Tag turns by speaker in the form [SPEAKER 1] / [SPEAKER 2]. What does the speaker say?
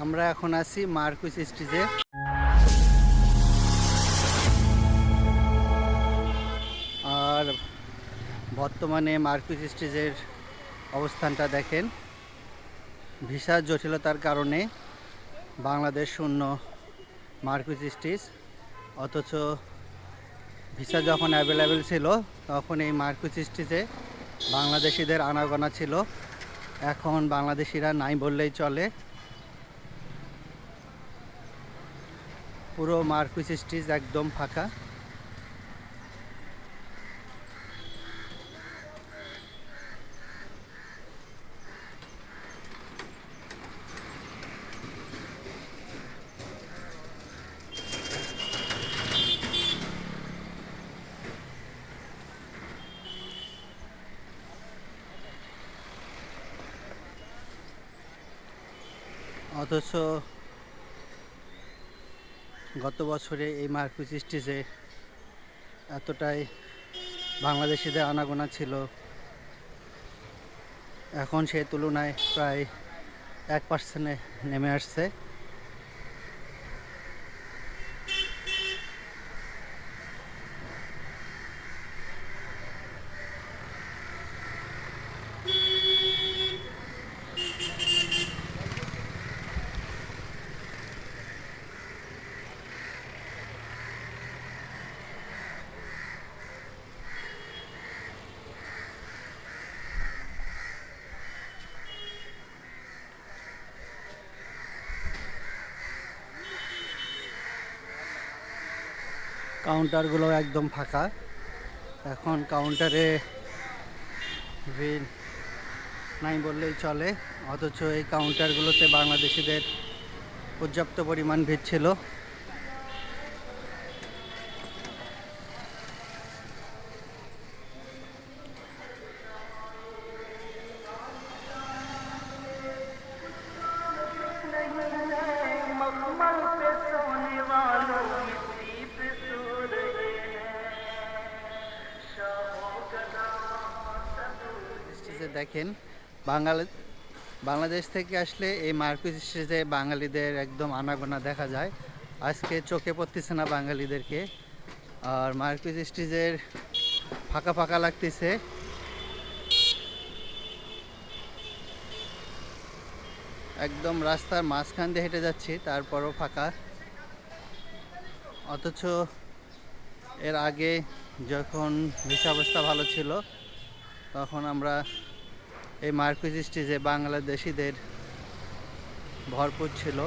[SPEAKER 1] আমরা এখন আছি মার্কুইস স্টেজে। আর বর্তমানে মার্কুইস স্টেজের অবস্থানটা দেখেন। ভিসার জটিলতার কারণে বাংলাদেশ শূন্য মার্কুইস স্টেজ, অথচ ভিসা যখন অ্যাভেলেবেল ছিল তখন এই মার্কুইস স্টেজে বাংলাদেশিদের আনাগোনা ছিল। এখন বাংলাদেশিরা নাই বললেই চলে। পুরো মার্কুইস স্টেজ একদম ফাঁকা। অথচ গত বছরে এই মার্কুইস স্টেজে এতটাই বাংলাদেশিদের আনাগোনা ছিল, এখন সেই তুলনায় প্রায় 1% নেমে আসছে। কাউন্টারগুলো একদম ফাঁকা। এখন কাউন্টারে ভিড় নাই বললেই চলে, অথচ এই কাউন্টারগুলোতে বাংলাদেশিদের পর্যাপ্ত পরিমাণ ভিড় ছিল। দেখেন, বাংলাদেশ থেকে আসলে এই মার্কুইস স্টেজে বাঙালিদের একদম আনাগোনা দেখা যায়। আজকে চোখে পড়তেছে না বাঙালিদেরকে। আর মার্কুইস স্টেজের ফাঁকা ফাঁকা লাগতেছে। একদম রাস্তার মাঝখান দিয়ে হেঁটে যাচ্ছি, তারপরও ফাঁকা। অথচ এর আগে যখন ভিসা অবস্থা ভালো ছিল তখন আমরা এই মার্কুইস স্টেজে বাংলাদেশিদের ভরপুর ছিল।